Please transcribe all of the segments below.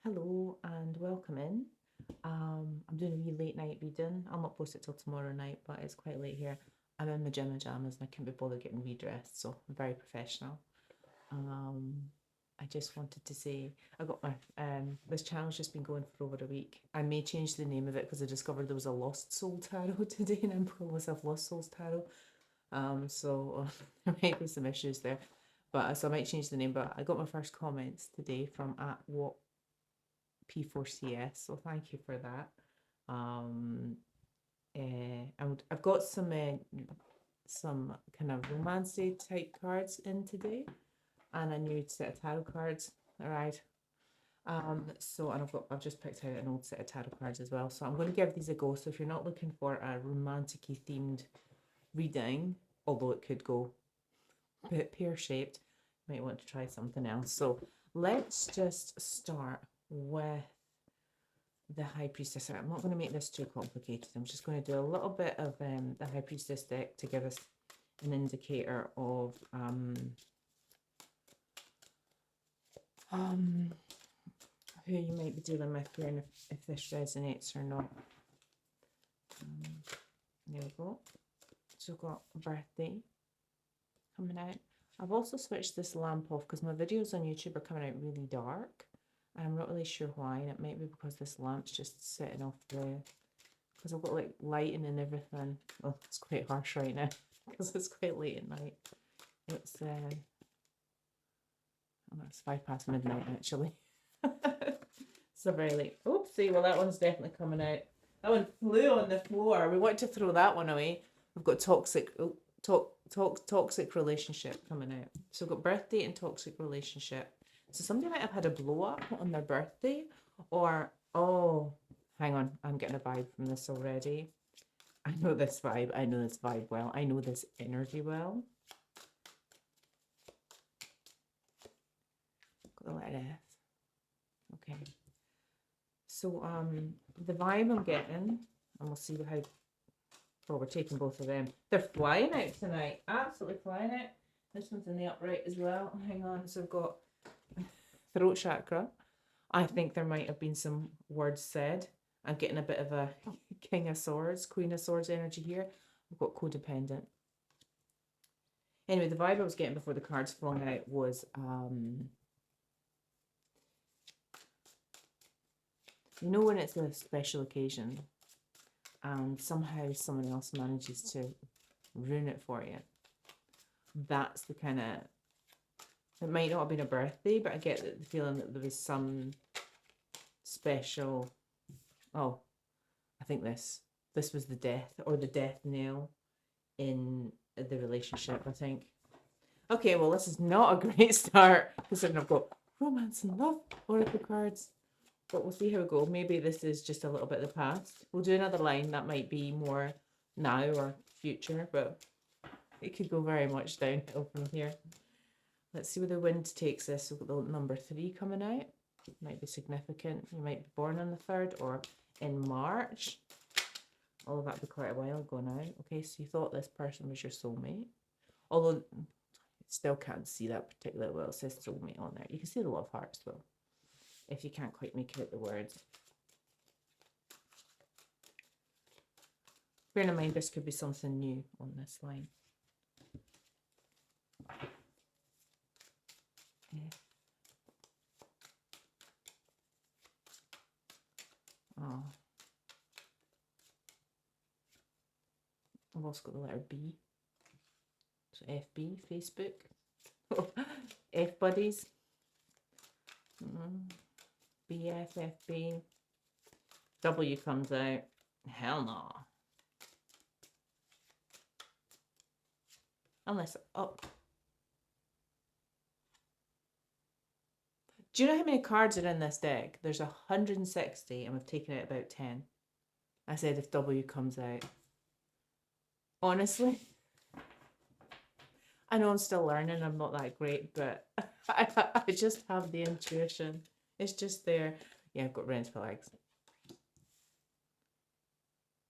Hello and welcome in. I'm doing a wee late night reading. I'll not post it till tomorrow night, but it's quite late here. I'm in my gym pajamas and I can't be bothered getting redressed, so I'm very professional. Um, I just wanted to say I got my this channel's just been going for over a week. I may change the name of it because I discovered there was a Lost Soul Tarot today, and I'm calling myself Lost Souls Tarot. So there might be some issues there, but so I might change the name. But I got my first comments today from at what P4CS, so thank you for that. Um, and I've got some kind of romance type cards in today, and a new set of tarot cards. All right. So and I've just picked out an old set of tarot cards as well. So I'm going to give these a go. So if you're not looking for a romantic-y themed reading, although it could go a bit pear-shaped, you might want to try something else. So let's just start with the High Priestess. I'm not going to make this too complicated. I'm just going to do a little bit of the High Priestess deck to give us an indicator of who you might be dealing with here and if this resonates or not. There we go. So I've got a birthday coming out. I've also switched this lamp off because my videos on YouTube are coming out really dark. I'm not really sure why, and it might be because this lamp's just setting off because I've got like lighting and everything. Well, it's quite harsh right now because it's quite late at night. It's it's 5 past midnight actually. So very late. Oopsie, well that one's definitely coming out. That one flew on the floor. We want to throw that one away. We've got toxic relationship coming out. So we've got birthday and toxic relationship. So somebody might have had a blow up on their birthday, or oh, hang on, I'm getting a vibe from this already. I know this vibe. I know this vibe well. I know this energy well. Got the letter F. Okay. So the vibe I'm getting, and we'll see how. Oh, we're taking both of them. They're flying out tonight. Absolutely flying out. This one's in the upright as well. Hang on. So I've got throat chakra. I think there might have been some words said. I'm getting a bit of a King of Swords, Queen of Swords energy here. We've got codependent. Anyway, the vibe I was getting before the cards flung out was you know when it's a special occasion and somehow someone else manages to ruin it for you. That's the kind of, it might not have been a birthday, but I get the feeling that there was some special, oh, I think this was the death or the death nail in the relationship, I think. Okay, well, this is not a great start considering I've got romance and love oracle cards. But we'll see how we go. Maybe this is just a little bit of the past. We'll do another line that might be more now or future, but it could go very much downhill from here. Let's see where the wind takes us. We've got the number 3 coming out. Might be significant. You might be born on the 3rd or in March. All of that be quite a while ago now. Okay, so you thought this person was your soulmate. Although, still can't see that particularly well. It says soulmate on there. You can see the love hearts though, if you can't quite make out the words. Bear in mind, this could be something new on this line. Oh. I've also got the letter B. So FB, Facebook. F buddies. BFFB. W comes out. Hell no. Unless, oh. Do you know how many cards are in this deck? There's 160 and we've taken out about 10. I said if W comes out. Honestly, I know I'm still learning. I'm not that great, but I just have the intuition. It's just there. Yeah, I've got red flags.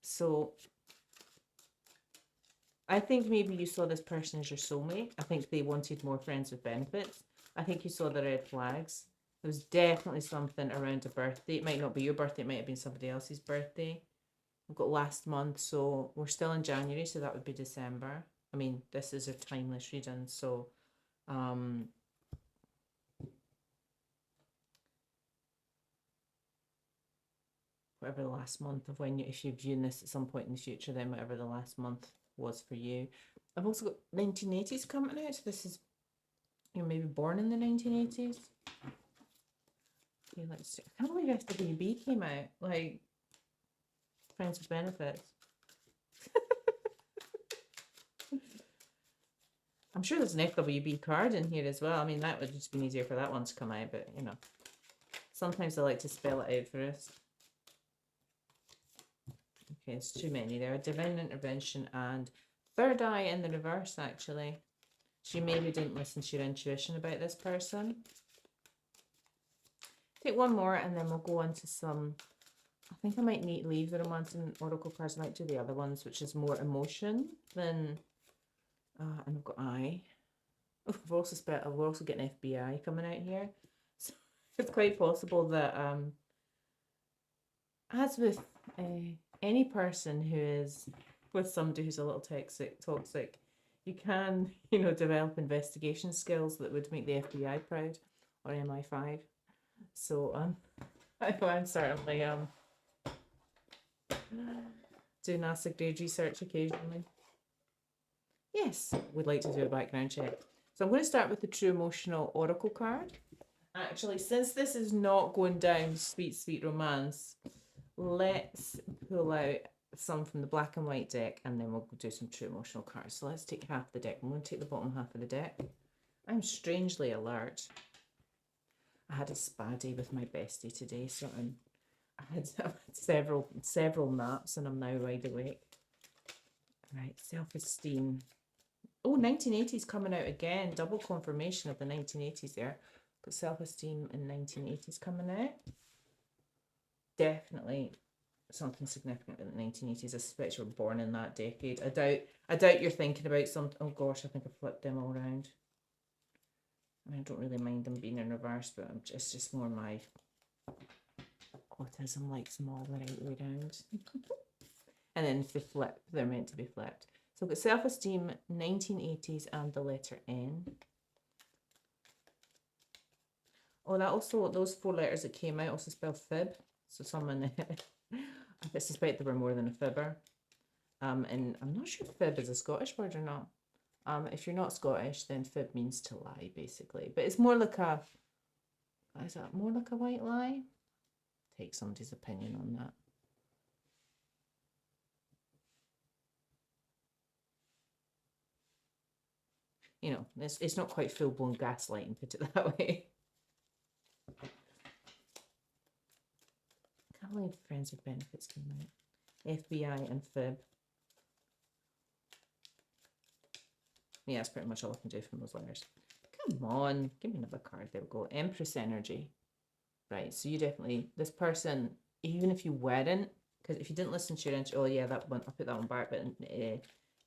So I think maybe you saw this person as your soulmate. I think they wanted more friends with benefits. I think you saw the red flags. There was definitely something around a birthday. It might not be your birthday, it might have been somebody else's birthday. We've got last month, so we're still in January, so that would be December. I mean, this is a timeless reading, so whatever the last month of when you, if you're viewing this at some point in the future, then whatever the last month was for you. I've also got 1980s coming out, so this is, you're maybe born in the 1980s. Okay, let's see. I can't believe FWB came out, like, Friends with Benefits. I'm sure there's an FWB card in here as well. I mean, that would just been easier for that one to come out, but you know, sometimes I like to spell it out for us. Okay, it's too many there. Divine Intervention and Third Eye in the reverse, actually. So you maybe didn't listen to your intuition about this person. Take one more and then we'll go on to some, I think I might need leave the Romance and Oracle cards. I might do the other ones, which is more emotion than, and I've got I. Oh, we're also getting FBI coming out here. So it's quite possible that, as with any person who is with somebody who's a little toxic, you can, you know, develop investigation skills that would make the FBI proud, or MI5. So I'm certainly doing acid grade research occasionally. Yes, we'd like to do a background check. So I'm going to start with the True Emotional Oracle card. Actually, since this is not going down sweet, sweet romance, let's pull out some from the black and white deck and then we'll do some True Emotional cards. So let's take half the deck. I'm going to take the bottom half of the deck. I'm strangely alert. I had a spa day with my bestie today, so I had several naps and I'm now wide awake. Right, self-esteem. Oh, 1980s coming out again. Double confirmation of the 1980s there. Got self-esteem in 1980s coming out. Definitely something significant in the 1980s, especially we're born in that decade. I doubt you're thinking about something. Oh gosh, I think I flipped them all around. I mean, I don't really mind them being in reverse, but it's just more my autism likes them all the right way around. And then if they flip, they're meant to be flipped. So I've got self-esteem, 1980s, and the letter N. Oh, that also, those 4 letters that came out also spell fib. So someone, I suspect there were more than a fibber. And I'm not sure if fib is a Scottish word or not. If you're not Scottish, then fib means to lie, basically. But it's more like a, is that more like a white lie? Take somebody's opinion on that. You know, it's not quite full-blown gaslighting, put it that way. I can't believe Friends with Benefits came out. FBI and fib. Yeah, that's pretty much all I can do from those letters. Come on, give me another card. There we go. Empress energy. Right, so you definitely, this person, even if you weren't, because if you didn't listen to your intuition, oh yeah, that one, I'll put that one back, but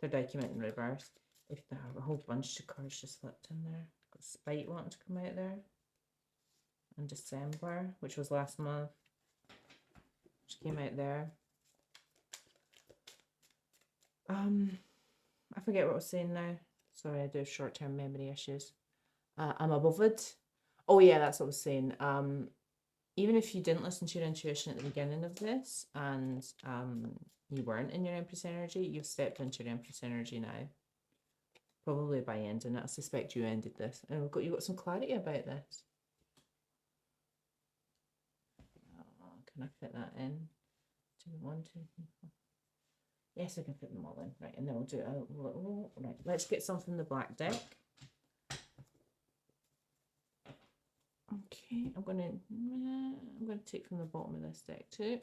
third eye came out in reverse. If there are a whole bunch of cards just slipped in there. Got Spite wanting to come out there. In December, which was last month. Which came out there. I forget what I was saying now. Sorry, I do have short-term memory issues. I'm above it. Oh yeah, that's what I was saying. Even if you didn't listen to your intuition at the beginning of this and you weren't in your Empress energy, you've stepped into your Empress energy now. Probably by ending it. I suspect you ended this. And you got some clarity about this. Oh, can I fit that in? 2, 1, 2, 3, 4. Yes, I can fit them all in. Right, and then we'll do a little. Right, let's get some from the black deck. Okay, I'm gonna take from the bottom of this deck too.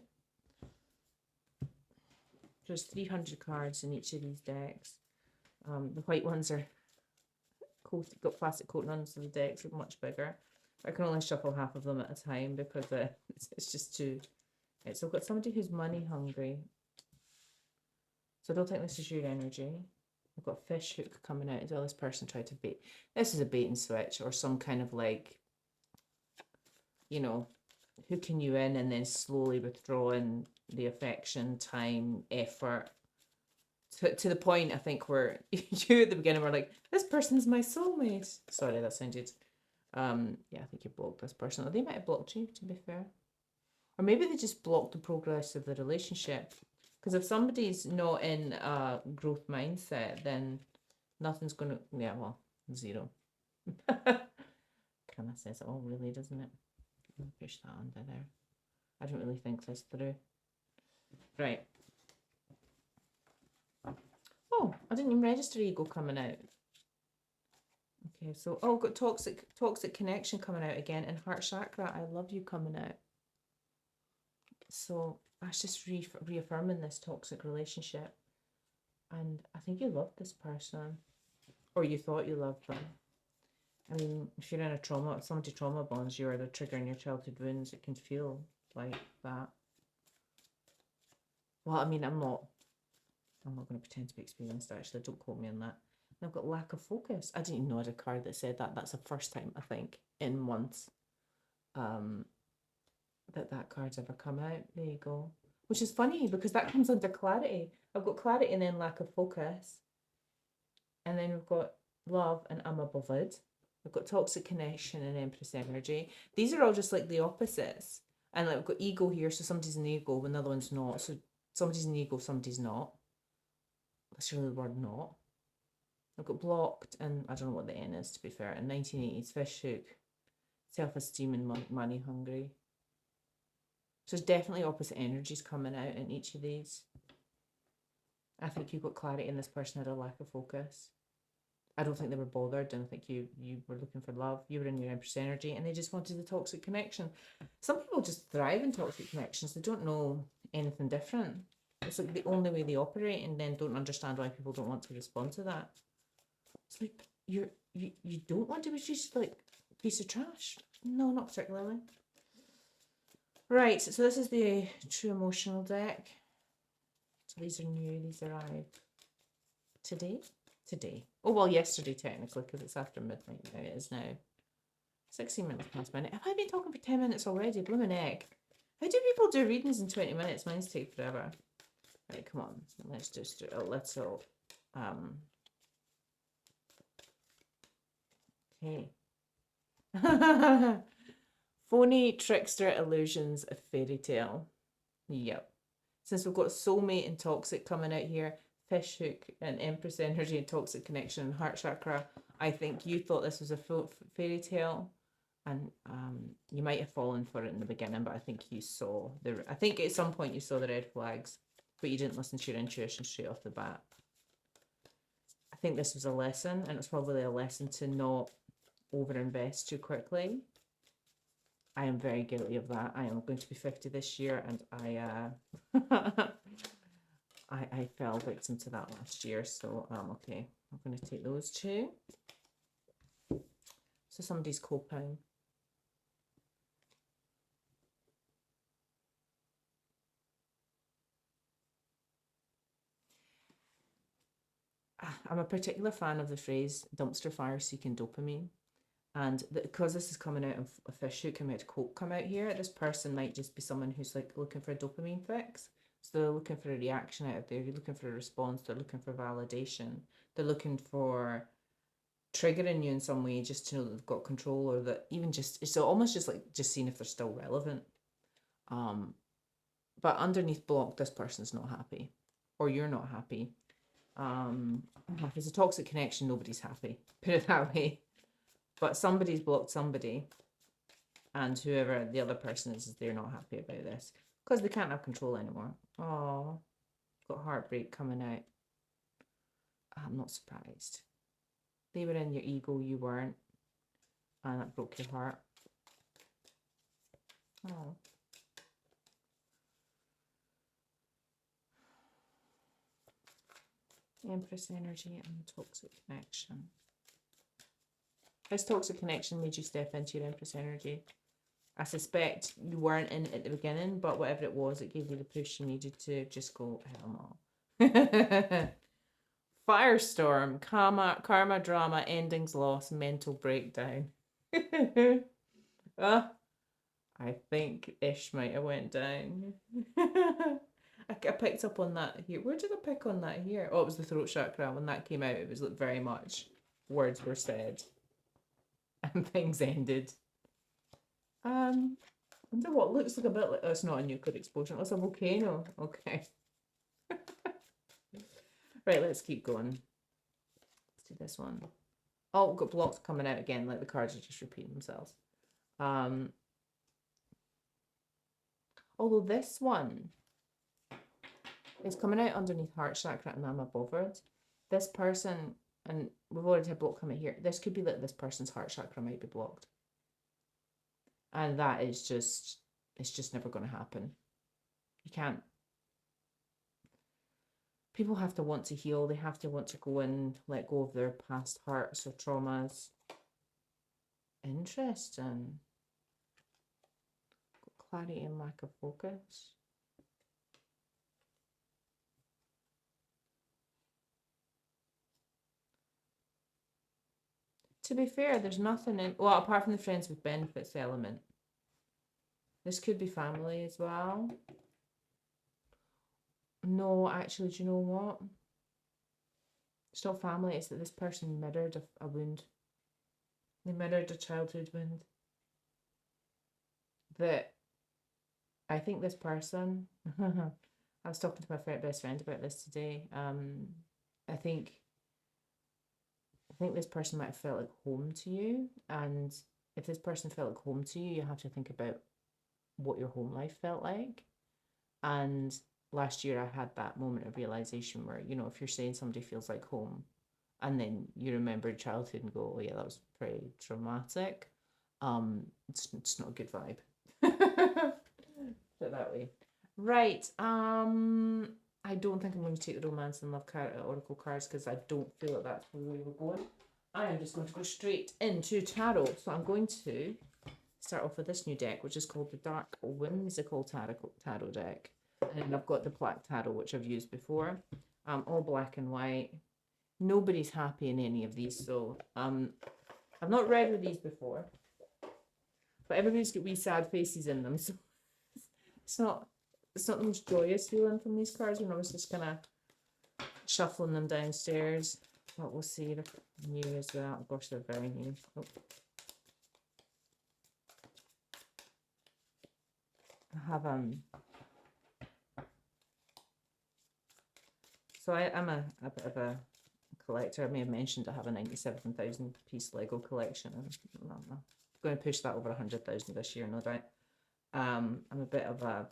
There's 300 cards in each of these decks. The white ones are got plastic coating on, so the decks are much bigger. I can only shuffle half of them at a time because it's just too. Right, so I've got somebody who's money hungry. So I don't think this is your energy. I've got a fish hook coming out as well. This person tried to bait. This is a bait and switch or some kind of like you know, hooking you in and then slowly withdrawing the affection, time, effort to the point, I think, where you at the beginning were like, this person's my soulmate. Sorry, that sounded, yeah, I think you blocked this person. Or they might have blocked you, to be fair. Or maybe they just blocked the progress of the relationship. Because if somebody's not in a growth mindset, then nothing's going to, yeah, well, zero. Kind of says it all, really, doesn't it? I'll push that under there. I don't really think this through. Right. Oh, I didn't even register ego coming out. Okay, so, oh, got toxic connection coming out again, and heart chakra, I love you coming out. So that's just reaffirming this toxic relationship. And I think you loved this person, or you thought you loved them. I mean, if you're in a trauma, if somebody trauma bonds you, or they're triggering your childhood wounds, it can feel like that. Well, I mean, I'm not going to pretend to be experienced, actually. Don't quote me on that. And I've got lack of focus. I didn't even know I had a card that said that. That's the first time, I think, in months that card's ever come out. There you go. Which is funny, because that comes under clarity. I've got clarity and then lack of focus. And then we've got love and I'm above it. We've got toxic connection and empress energy. These are all just like the opposites. And like we've got ego here, so somebody's in the ego when the other one's not. So somebody's in the ego, somebody's not. That's really the word not. I've got blocked, and I don't know what the N is, to be fair. In 1980s, fish hook, self-esteem and money hungry. So there's definitely opposite energies coming out in each of these. I think you got clarity and this person had a lack of focus. I don't think they were bothered. I don't think you were looking for love. You were in your empress energy and they just wanted the toxic connection. Some people just thrive in toxic connections. They don't know anything different. It's like the only way they operate, and then don't understand why people don't want to respond to that. It's like, you don't want to be treated like a piece of trash. No, not particularly. Right, so this is the true emotional deck. So these are new, these arrived today. Oh, well, yesterday technically, because it's after midnight now. It is now 16 minutes past midnight. Have I been talking for 10 minutes already? Blooming egg. How do people do readings in 20 minutes? Mine's take forever. Right, come on. Let's just do a little. Okay. Phony trickster illusions of fairy tale. Yep. Since we've got soulmate and toxic coming out here, fish hook and empress energy and toxic connection and heart chakra, I think you thought this was a fairy tale, and you might have fallen for it in the beginning, but I think you saw I think at some point you saw the red flags, but you didn't listen to your intuition straight off the bat. I think this was a lesson, and it's probably a lesson to not overinvest too quickly. I am very guilty of that. I am going to be 50 this year, and I fell victim to that last year. So okay, I'm going to take those two. So somebody's coping. I'm a particular fan of the phrase dumpster fire seeking dopamine. And because this is coming out of a fish hook, coming out of coke come out here, this person might just be someone who's like looking for a dopamine fix. So they're looking for a reaction out of there. You're looking for a response. They're looking for validation. They're looking for triggering you in some way just to know that they've got control, or that even just, it's almost just like just seeing if they're still relevant. But underneath block, this person's not happy, or you're not happy. If it's a toxic connection, nobody's happy. Put it that way. But somebody's blocked somebody, and whoever the other person is they're not happy about this because they can't have control anymore. Oh, got heartbreak coming out. I'm not surprised. They were in your ego, you weren't, and that broke your heart. Oh. Empress energy and toxic connection. This toxic connection made you step into your empress energy. I suspect you weren't in it at the beginning, but whatever it was, it gave you the push you needed to just go, hell no. Firestorm, karma, drama, endings, loss, mental breakdown. I think Ish might have went down. I picked up on that here. Where did I pick on that here? Oh, it was the throat chakra. When that came out, it was like very much words were said and things ended. I wonder what looks like a bit like. Oh, it's not a nuclear explosion. It's a volcano. Okay. Right, let's keep going. Let's do this one. Oh, we've got blocks coming out again, like the cards are just repeating themselves. Although this one is coming out underneath heart chakra and I'm above it. This person, and we've already had block coming here. This could be that this person's heart chakra might be blocked. And that is just, it's just never going to happen. You can't. People have to want to heal. They have to want to go and let go of their past hurts or traumas. Interesting. Got clarity and lack of focus. To be fair, there's nothing in, well, apart from the friends with benefits element. This could be family as well. No, actually, do you know what? It's not family, it's that this person mirrored a wound. They mirrored a childhood wound. That I think this person, I was talking to my best friend about this today. I think this person might have felt like home to you. And if this person felt like home to you, you have to think about what your home life felt like. And last year I had that moment of realization where, you know, if you're saying somebody feels like home and then you remember childhood and go, oh yeah, that was pretty traumatic, it's not a good vibe. Put it that way. Right. I don't think I'm going to take the romance and love oracle cards because I don't feel that that's where we were going. I am just going to go straight into tarot. So I'm going to start off with this new deck, which is called the Dark Whimsical Tarot deck. And I've got the Black Tarot, which I've used before. All black and white. Nobody's happy in any of these, so I've not read with these before. But everybody's got wee sad faces in them, so it's not the most joyous feeling from these cards when I was just kind of shuffling them downstairs. But we'll see if they're new as well. Of course, they're very new. Oh. I have so I'm a bit of a collector. I may have mentioned I have a 97,000 piece Lego collection. I'm going to push that over 100,000 this year, no doubt. I'm a bit of a,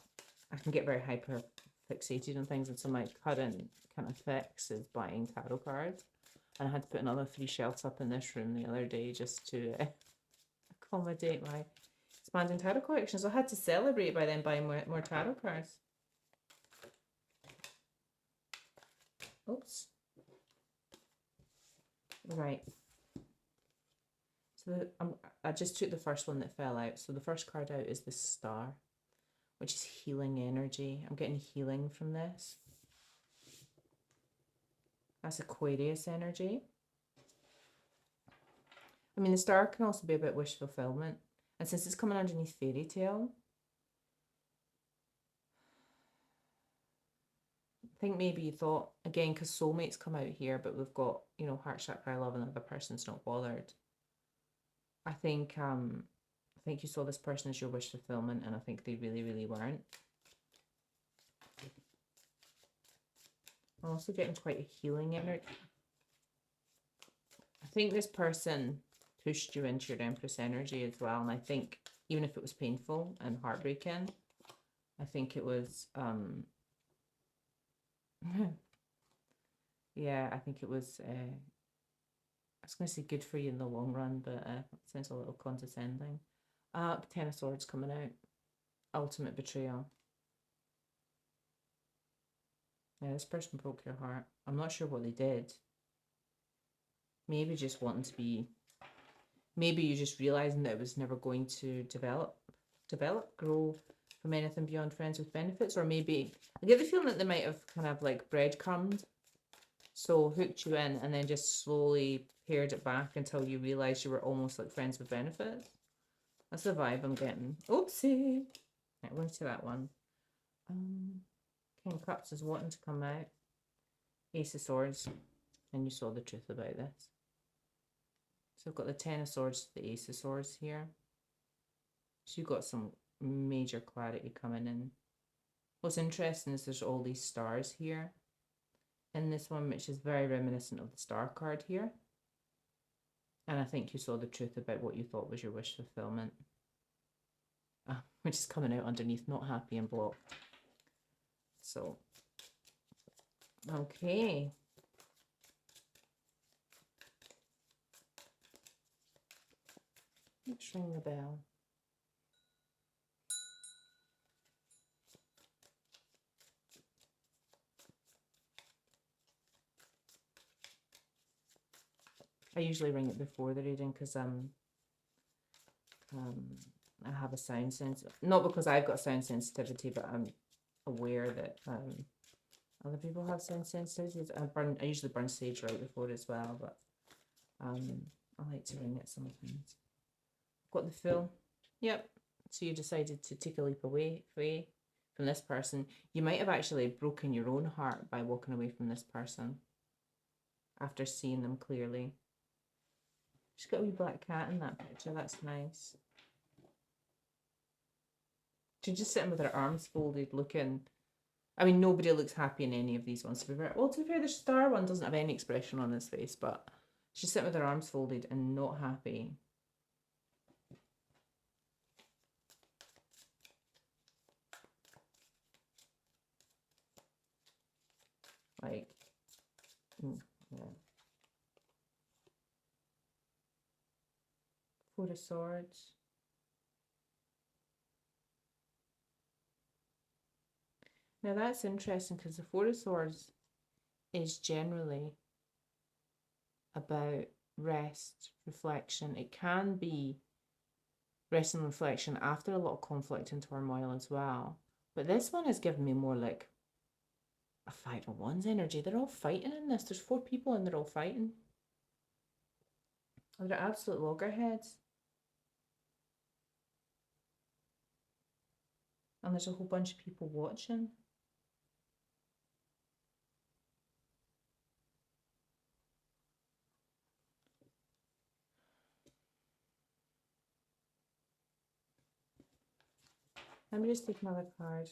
I can get very hyper fixated on things, and so my current kind of fix is buying tarot cards. And I had to put another 3 shelves up in this room the other day just to accommodate my expanding tarot collection. So I had to celebrate by then buying more tarot cards. Oops. Right. So I just took the first one that fell out. So the first card out is the Star, which is healing energy. I'm getting healing from this. That's Aquarius energy. I mean, the Star can also be a bit wish fulfillment. And since it's coming underneath fairy tale, I think maybe you thought, again, because soulmates come out here, but we've got, you know, heart chakra, I love, and the other person's not bothered. I think you saw this person as your wish fulfillment, and I think they really, really weren't. I'm also getting quite a healing energy. I think this person pushed you into your Empress energy as well, and I think even if it was painful and heartbreaking, I think it was yeah, I think it was I was going to say good for you in the long run, but it sounds a little condescending. Ten of Swords coming out. Ultimate betrayal. Yeah, this person broke your heart. I'm not sure what they did. Maybe just wanting to be... Maybe you just realising that it was never going to develop, grow from anything beyond friends with benefits. Or maybe... I get the feeling that they might have kind of like breadcrumbed. So hooked you in and then just slowly pared it back until you realised you were almost like friends with benefits. That's the vibe I'm getting. Oopsie. Right, we're going to that one. King of Cups is wanting to come out. Ace of Swords. And you saw the truth about this. So I've got the Ten of Swords, the Ace of Swords here. So you've got some major clarity coming in. What's interesting is there's all these stars here in this one, which is very reminiscent of the star card here. And I think you saw the truth about what you thought was your wish fulfillment. Which is coming out underneath not happy and blocked. So, okay. Let's ring the bell. I usually ring it before the reading because I have a sound sense. Not because I've got sound sensitivity, but I'm aware that other people have sound sensitivities. I usually burn sage right before as well, but I like to ring it sometimes. Got the Fool. Yep. So you decided to take a leap away from this person. You might have actually broken your own heart by walking away from this person after seeing them clearly. She's got a wee black cat in that picture. That's nice. She's just sitting with her arms folded, looking. I mean, nobody looks happy in any of these ones. To be fair, the star one doesn't have any expression on his face, but she's sitting with her arms folded and not happy. Like, yeah. Four of Swords. Now that's interesting because the Four of Swords is generally about rest, reflection. It can be rest and reflection after a lot of conflict and turmoil as well. But this one is giving me more like a Five of Wands energy. They're all fighting in this. There's 4 people and they're all fighting. They're absolute loggerheads. And there's a whole bunch of people watching. Let me just take another card.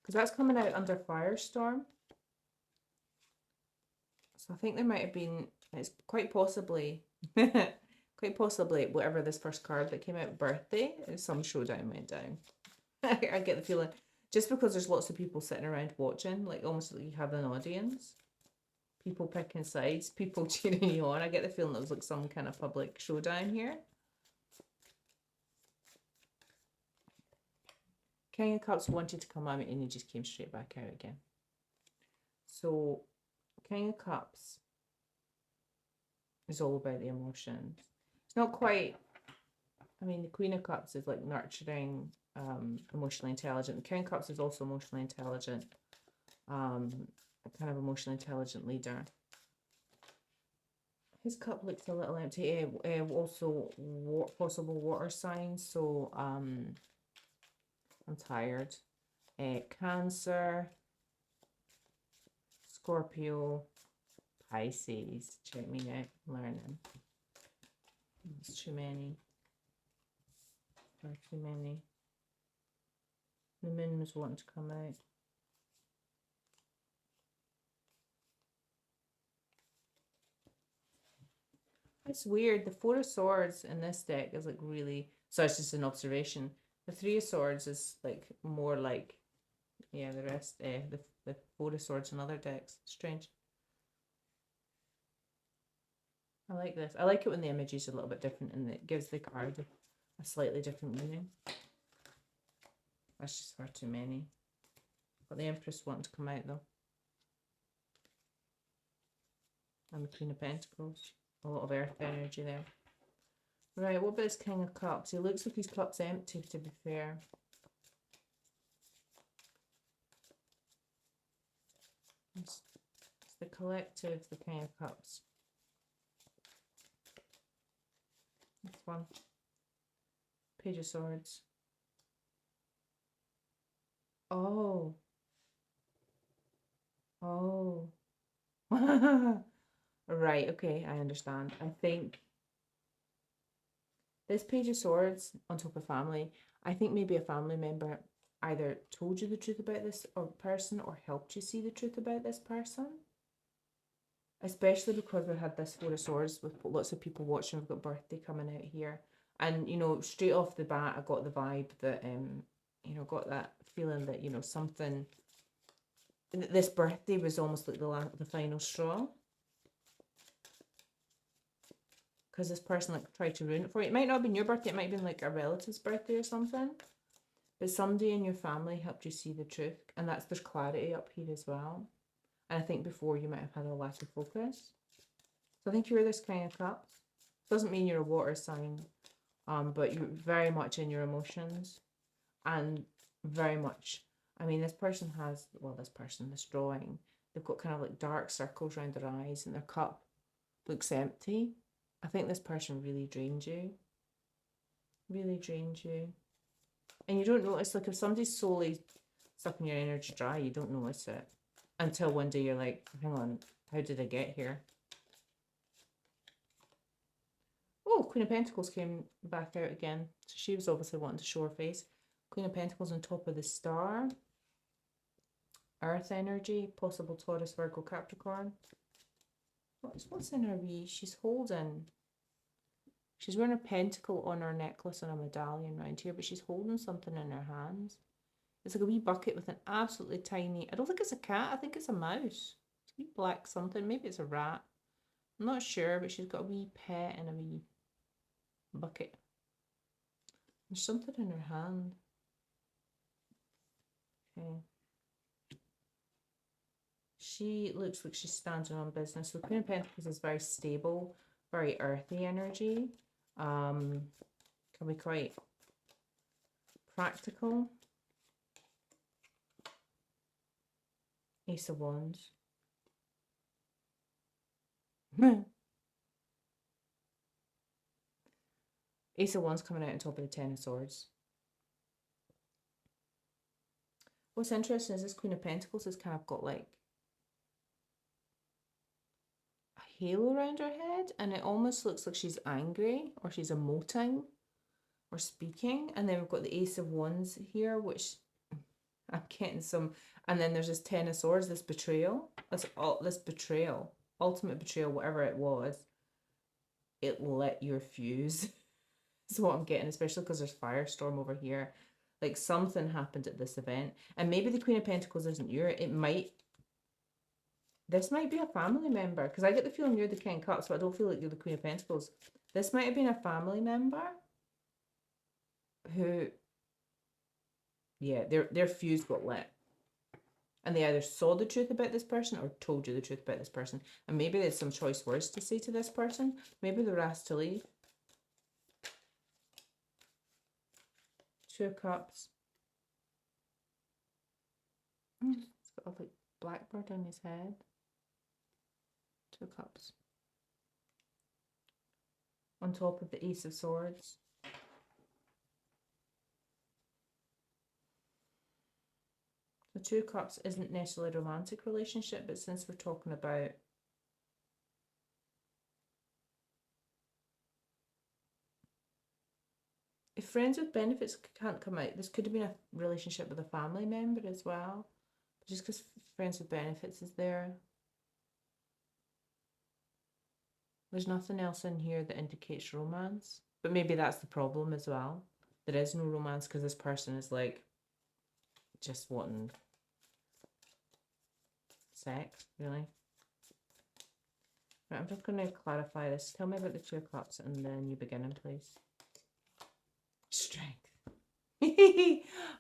Because that's coming out under Firestorm. So I think there might have been, it's quite possibly, whatever this first card that came out, birthday, some showdown went down. I get the feeling, just because there's lots of people sitting around watching, like almost like you have an audience. People picking sides, people cheering you on. I get the feeling it was like some kind of public showdown here. King of Cups wanted to come out and he just came straight back out again. So, King of Cups is all about the emotions. It's not quite, I mean, the Queen of Cups is like nurturing, emotionally intelligent. The King of Cups is also emotionally intelligent, a kind of emotionally intelligent leader. His cup looks a little empty. Also, possible water signs. So, I'm tired. Cancer, Scorpio, Pisces. Check me out. Learning. It's too many. Far too many. The moon was wanting to come out. It's weird. The Four of Swords in this deck is like really. So it's just an observation. The Three of Swords is like more like, yeah, the rest, the Four of Swords in other decks. Strange. I like this. I like it when the images are a little bit different and it gives the card a slightly different meaning. That's just far too many. Got the Empress wanting to come out though. And the Queen of Pentacles. A lot of earth energy there. Right, what about this King of Cups? He looks like his cup's empty, to be fair. It's the collective, the King of Cups. This one. Page of Swords. Oh. Oh. Right, okay, I understand. I think this Page of Swords on top of family, I think maybe a family member either told you the truth about this or person or helped you see the truth about this person. Especially because we had this Four of Swords with lots of people watching. We've got birthday coming out here. And, you know, straight off the bat, I got the vibe that, you know, got that feeling that, you know, something, this birthday was almost like the final straw. Because this person like tried to ruin it for you. It might not have been your birthday, it might have been like a relative's birthday or something. But somebody in your family helped you see the truth. And there's clarity up here as well. And I think before you might have had a lack of focus. So I think you're this kind of cups. Doesn't mean you're a water sign, but you're very much in your emotions. And very much, I mean, this person has, well, this drawing, they've got kind of like dark circles around their eyes and their cup looks empty. I think this person really drained you. Really drained you. And you don't notice, like if somebody's solely sucking your energy dry, you don't notice it. Until one day you're like, hang on, how did I get here? Oh, Queen of Pentacles came back out again. So she was obviously wanting to show her face. Queen of Pentacles on top of the star. Earth energy, possible Taurus, Virgo, Capricorn. What's in her wee? She's wearing a pentacle on her necklace and a medallion around here, but she's holding something in her hands. It's like a wee bucket with an absolutely tiny, I don't think it's a cat, I think it's a mouse. It's a wee black something, maybe it's a rat. I'm not sure, but she's got a wee pet in a wee bucket. There's something in her hand. Okay. She looks like she's standing on business. So Queen of Pentacles is very stable, very earthy energy. Can be quite practical. Ace of Wands. Ace of Wands coming out on top of the Ten of Swords. What's interesting is this Queen of Pentacles has kind of got like a halo around her head, and it almost looks like she's angry or she's emoting or speaking. And then we've got the Ace of Wands here, which I'm getting some, and then there's this Ten of Swords, this betrayal, this betrayal, ultimate betrayal, whatever it was, it lit your fuse. Is what I'm getting, especially because there's firestorm over here. Like something happened at this event, and maybe the Queen of Pentacles isn't you. This might be a family member, because I get the feeling you're the King of Cups, but I don't feel like you're the Queen of Pentacles. This might have been a family member who, yeah, their fuse got lit. And they either saw the truth about this person or told you the truth about this person. And maybe there's some choice words to say to this person. Maybe they're asked to leave. Two of Cups. It's got a like blackbird on his head. Two of Cups. On top of the Ace of Swords. The Two of Cups isn't necessarily a romantic relationship, but since we're talking about if friends with benefits can't come out, this could have been a relationship with a family member as well. But just because friends with benefits is there, there's nothing else in here that indicates romance. But maybe that's the problem as well. There is no romance because this person is like just wanting sex, really. Right, I'm just going to clarify this. Tell me about the Two of Cups and the new beginning, please. Strength.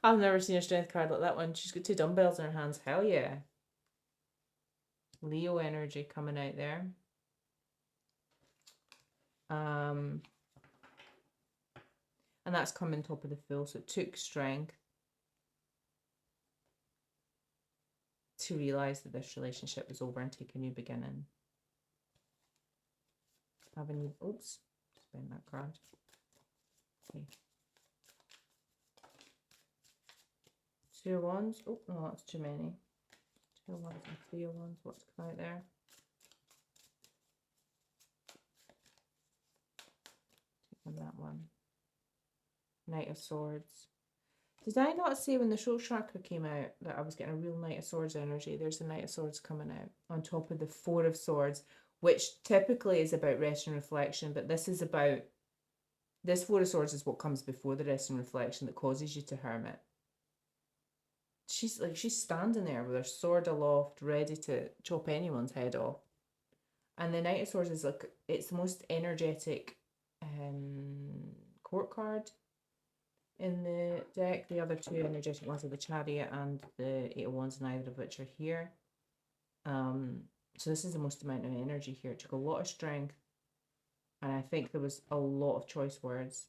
I've never seen a strength card like that one. She's got two dumbbells in her hands. Hell yeah. Leo energy coming out there. And that's coming top of the Fool. So it took strength to realise that this relationship was over and take a new beginning. Oops, just spend that card. Okay. Two of Wands. Oh, no, that's too many. Two of Wands and Three of Wands. What's come out there? Take on that one. Knight of Swords. Did I not say when the Soul Chakra came out that I was getting a real Knight of Swords energy? There's the Knight of Swords coming out on top of the Four of Swords, which typically is about rest and reflection, but this is about, this Four of Swords is what comes before the rest and reflection that causes you to hermit. She's standing there with her sword aloft, ready to chop anyone's head off. And the Knight of Swords is like, it's the most energetic court card in the deck. The other two energetic ones are the Chariot and the Eight of Wands, neither of which are here. So this is the most amount of energy here. It took a lot of strength, and I think there was a lot of choice words.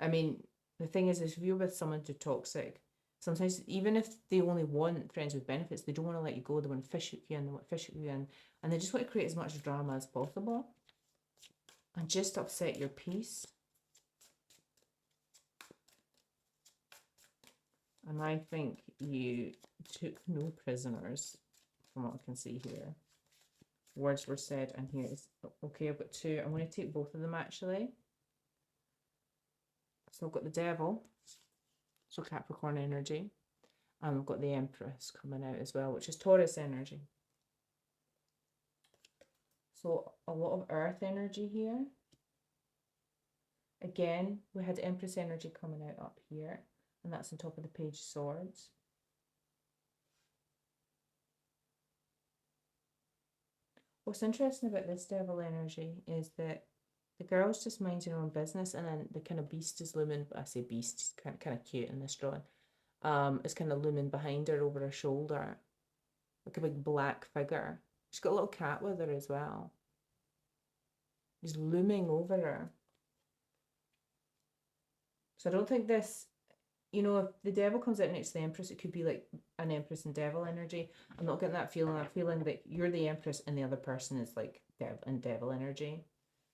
I mean, the thing is if you're with someone too toxic, sometimes even if they only want friends with benefits, they don't want to let you go. They want to fish hook you in, they want to fish hook you in, and they just want to create as much drama as possible and just upset your peace. And I think you took no prisoners, from what I can see here. Words were said, and here is, okay, I've got two. I'm going to take both of them, actually. So I've got the Devil, so Capricorn energy, and I've got the Empress coming out as well, which is Taurus energy. So a lot of Earth energy here. Again, we had Empress energy coming out up here, and that's on top of the Page of Swords. What's interesting about this Devil energy is that the girl's just minding her own business, and then the kind of beast is looming. I say beast, it's kind of cute in this drawing. It's kind of looming behind her over her shoulder, like a big black figure. She's got a little cat with her as well. He's looming over her. So I don't think this, you know, if the Devil comes out next to the Empress, it could be like an Empress and Devil energy. I'm not getting that feeling. I'm feeling that you're the Empress and the other person is like Devil energy.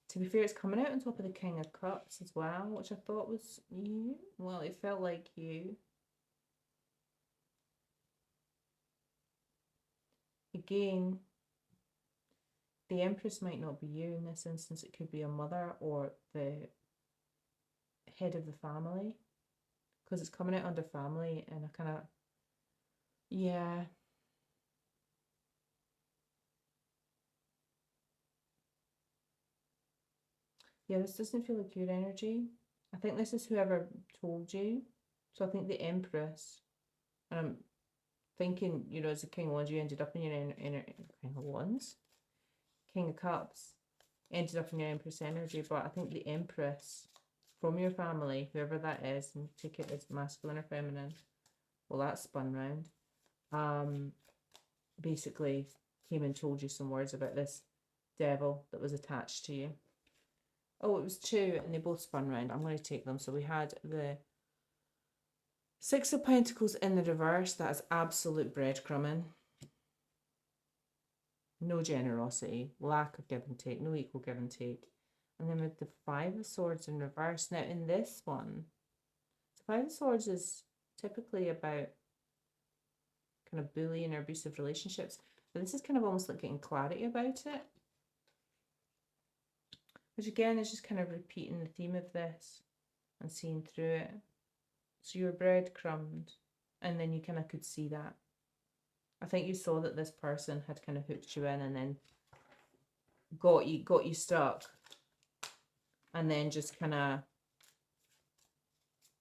To be fair, it's coming out on top of the King of Cups as well, which I thought was you. Well, it felt like you. Again, the Empress might not be you in this instance. It could be a mother or the head of the family, because it's coming out under family, and I kind of, yeah. Yeah, this doesn't feel like your energy. I think this is whoever told you. So I think the Empress, and I'm thinking, you know, as a King of Wands, you ended up in your King of Wands, King of Cups, ended up in your Empress energy. But I think the Empress from your family, whoever that is, and take it as masculine or feminine, well, that's spun round. Basically came and told you some words about this Devil that was attached to you. Oh, it was two, and they both spun round. I'm going to take them. So we had the Six of Pentacles in the reverse. That is absolute breadcrumbing. No generosity, lack of give and take, no equal give and take. And then with the Five of Swords in reverse. Now in this one, the Five of Swords is typically about kind of bullying or abusive relationships. But this is kind of almost like getting clarity about it. Which again is just kind of repeating the theme of this and seeing through it. So you were breadcrumbed, and then you kind of could see that. I think you saw that this person had kind of hooked you in and then got you stuck. And then just kind of,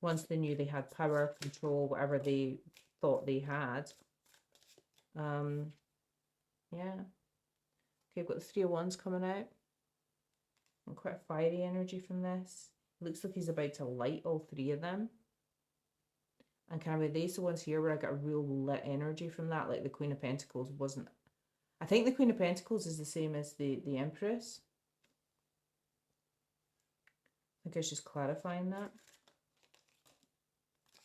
once they knew they had power, control, whatever they thought they had. Yeah. Okay, I've got the Three of Wands coming out. And quite a fiery energy from this. It looks like he's about to light all three of them. And kind of with the Ace of Wands here, where I got a real lit energy from that, like the Queen of Pentacles wasn't. I think the Queen of Pentacles is the same as the Empress. I think I was just clarifying that.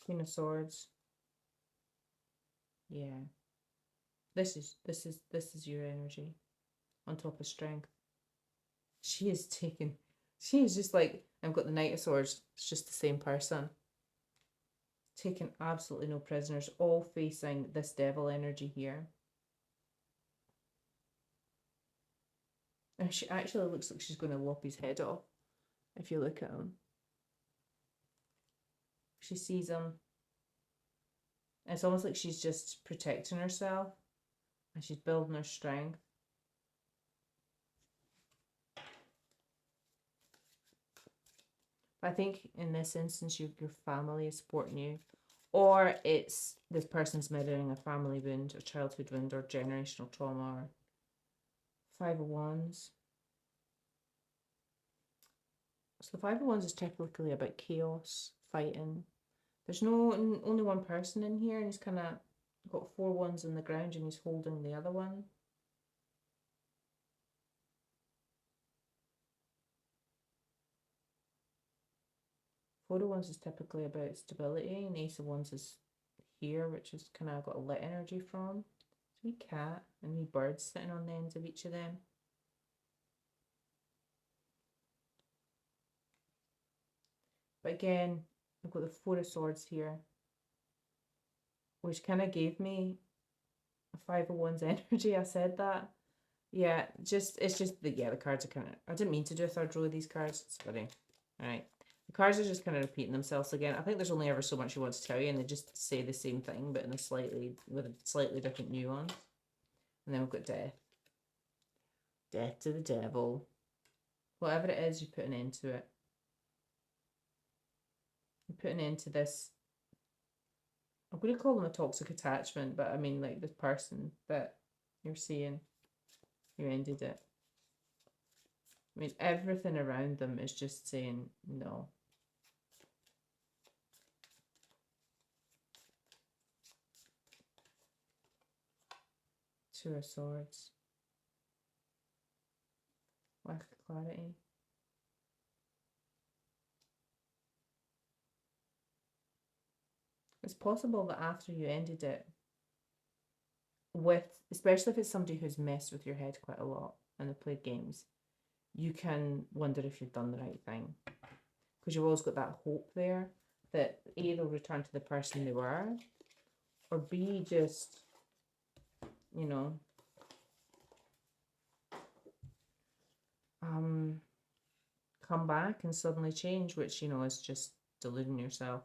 Queen of Swords. Yeah. This is your energy on top of strength. She is taking She's just like, I've got the Knight of Swords. It's just the same person. Taking absolutely no prisoners, all facing this devil energy here. And she actually looks like she's going to lop his head off if you look at him. She sees him. It's almost like she's just protecting herself and she's building her strength. But I think in this instance, your family is supporting you, or it's this person's mirroring a family wound, a childhood wound, or generational trauma. Or Five of Wands. So the Five of Wands is typically about chaos, fighting. There's only one person in here, and he's kind of got 4 wands on the ground, and he's holding the other one. Four of Wands is typically about stability, and Ace of Wands is here, which is kind of got a lit energy from. It's a wee cat and wee birds sitting on the ends of each of them. But again, I've got the Four of Swords here, which kind of gave me a Five of Wands energy. I said that. Yeah, it's just the cards are kind of. I didn't mean to do a third row of these cards. Sorry. All right. The cards are just kind of repeating themselves again. I think there's only ever so much you want to tell you, and they just say the same thing, but with a slightly different nuance. And then we've got death. Death to the devil. Whatever it is, you put an end to it. You put an end to this. I'm going to call them a toxic attachment, but I mean like this person that you're seeing. You ended it. I mean, everything around them is just saying no. Two of Swords. Lack of clarity. It's possible that after you ended it, especially if it's somebody who's messed with your head quite a lot and they've played games, you can wonder if you've done the right thing. Because you've always got that hope there that A, they'll return to the person they were, or B, just, you know, come back and suddenly change, which, you know, is just deluding yourself.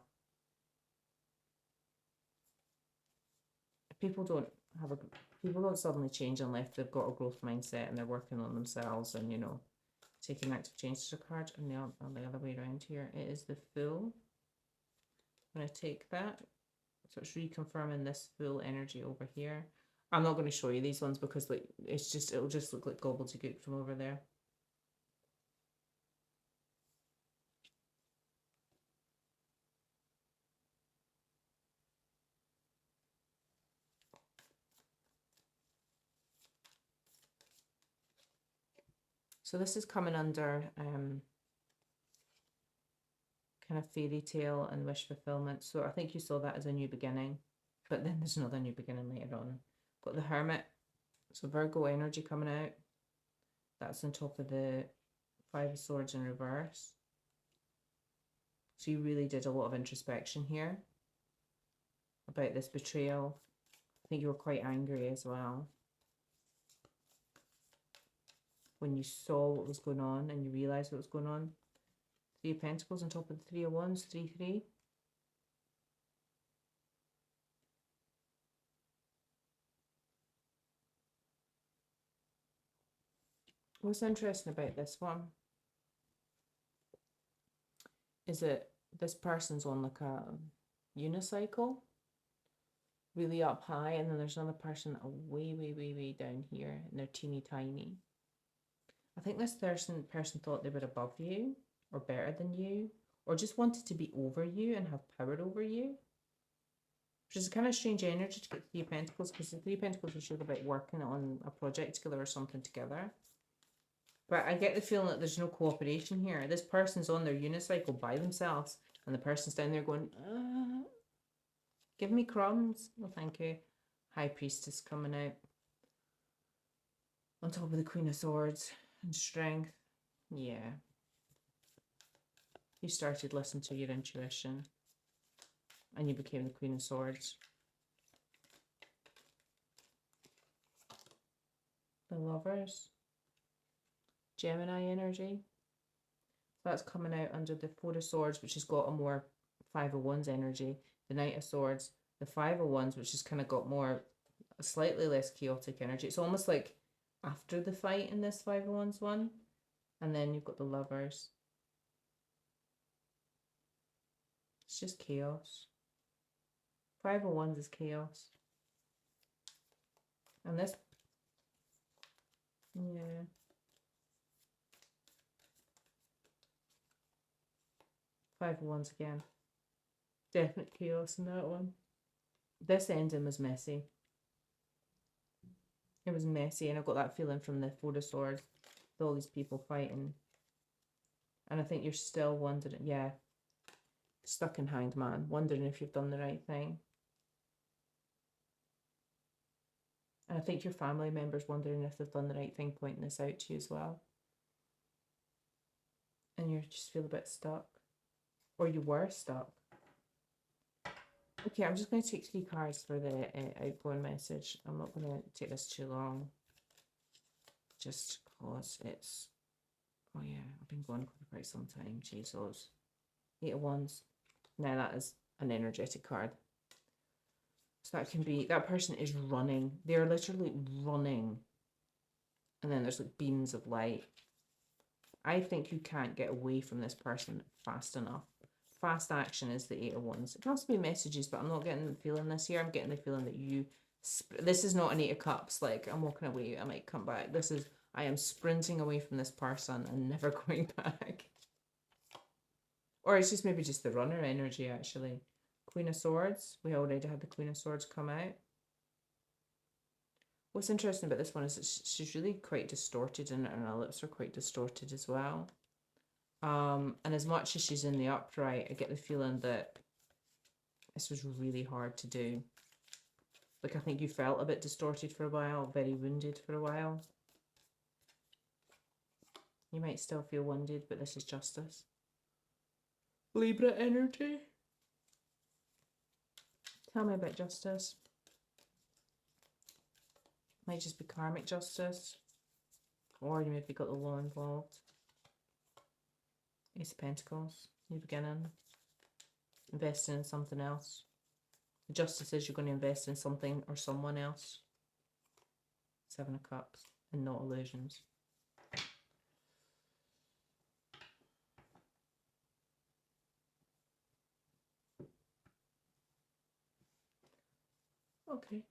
People don't suddenly change unless they've got a growth mindset and they're working on themselves and, you know, taking active change to the card. And on the other way around here, it is the Fool. I'm going to take that. So it's reconfirming this Fool energy over here. I'm not going to show you these ones because like it'll just look like gobbledygook from over there. So this is coming under kind of fairy tale and wish fulfillment. So I think you saw that as a new beginning, but then there's another new beginning later on. Got the Hermit, so Virgo energy coming out. That's on top of the Five of Swords in reverse. So you really did a lot of introspection here about this betrayal. I think you were quite angry as well when you saw what was going on and you realised what was going on. Three of Pentacles on top of the Three of Wands, 3-3. What's interesting about this one is that this person's on like a unicycle, really up high, and then there's another person way down here, and they're teeny tiny. I think this person thought they were above you, or better than you, or just wanted to be over you and have power over you. Which is a kind of strange energy to get Three of Pentacles, because the Three of Pentacles is usually about working on a project together or something together. But I get the feeling that there's no cooperation here. This person's on their unicycle by themselves, and the person's down there going, give me crumbs. Well, thank you. High Priestess coming out. On top of the Queen of Swords and strength. Yeah. You started listening to your intuition and you became the Queen of Swords. The Lovers. Gemini energy. That's coming out under the Four of Swords, which has got a more Five of Wands energy. The Knight of Swords. The Five of Wands, which has kind of got more, a slightly less chaotic energy. It's almost like after the fight in this Five of Wands one. And then you've got the Lovers. It's just chaos. Five of Wands is chaos. And this, yeah. Five of Wands again. Definite chaos in that one. This ending was messy. It was messy, and I've got that feeling from the Four of Swords, with all these people fighting. And I think you're still wondering, yeah, stuck in Hanged Man, wondering if you've done the right thing. And I think your family members wondering if they've done the right thing, pointing this out to you as well. And you just feel a bit stuck. Or you were stuck. Okay, I'm just going to take 3 cards for the outgoing message. I'm not going to take this too long. Just because it's... Oh yeah, I've been going for quite some time. Jesus. 8 of Wands. Now that is an energetic card. So that can be... That person is running. They're literally running. And then there's like beams of light. I think you can't get away from this person fast enough. Fast action is the 8 of Wands. It can also be messages, but I'm not getting the feeling this here. I'm getting the feeling that you... This is not an 8 of Cups. Like, I'm walking away, I might come back. This is... I am sprinting away from this person and never going back. Or it's just maybe just the runner energy, actually. Queen of Swords. We already had the Queen of Swords come out. What's interesting about this one is that she's really quite distorted, and her lips are quite distorted as well. And as much as she's in the upright, I get the feeling that this was really hard to do. Like, I think you felt a bit distorted for a while, very wounded for a while. You might still feel wounded, but this is justice. Libra energy. Tell me about justice. Might just be karmic justice. Or you maybe got the law involved. Ace of Pentacles. New beginning. Investing in something else. The justice is you're going to invest in something or someone else. 7 of Cups. And not illusions. Okay.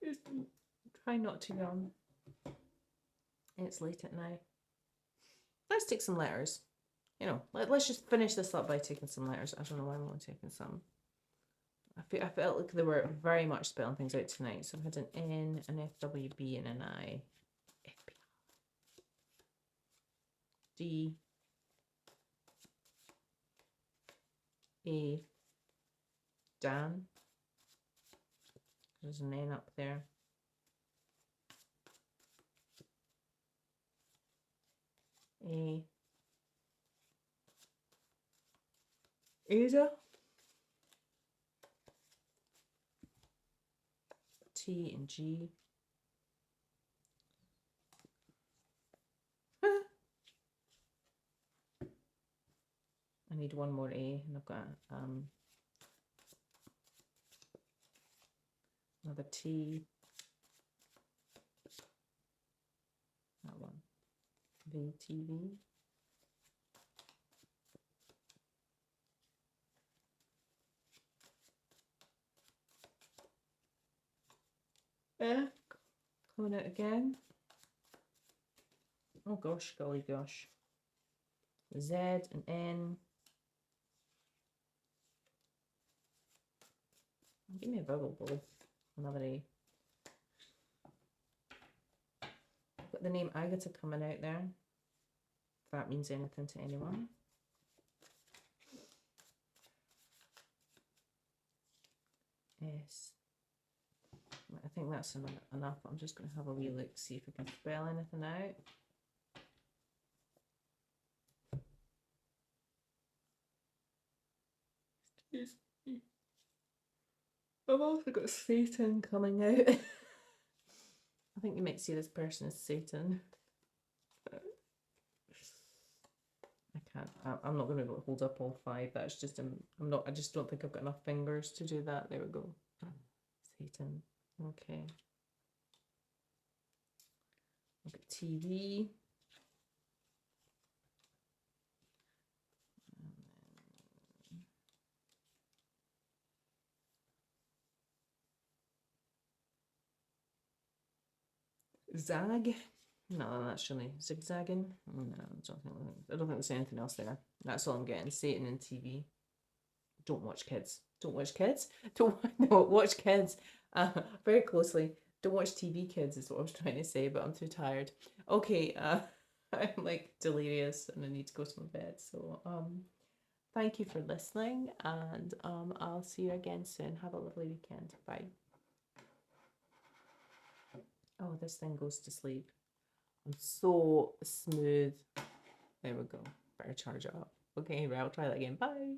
Just try not to yawn. It's late at night. Let's take some letters. You know, let's just finish this up by taking some letters. I don't know why I'm only taking some. I felt like they were very much spelling things out tonight. So I had an N, an FWB, and an I. FBI. D. A. Dan. There's an N up there. A. Ada. T and G. I need one more A, and I've got another T. That one. VTV. F coming out again. Oh gosh, golly gosh. Z and N. Give me a bubble both. Another A. I've got the name Agatha coming out there. If that means anything to anyone. S. I think that's enough. I'm just going to have a wee look, see if I can spell anything out. I've also got Satan coming out. I think you might see this person as Satan. I can't. I'm not going to be able to hold up all 5. That's just I'm not. I just don't think I've got enough fingers to do that. There we go. Satan. Okay. Look at TV. Zag. No, that's really zigzagging. No, I don't think there's anything else there. That's all I'm getting. Satan and TV. Don't watch kids. Don't watch kids. Don't no, watch kids. Very closely. Don't watch TV, kids, is what I was trying to say, but I'm too tired. Okay, I'm like delirious and I need to go to my bed. So thank you for listening, and I'll see you again soon. Have a lovely weekend. Bye. Oh, this thing goes to sleep. I'm so smooth. There we go. Better charge it up. Okay, right, I'll try that again. Bye.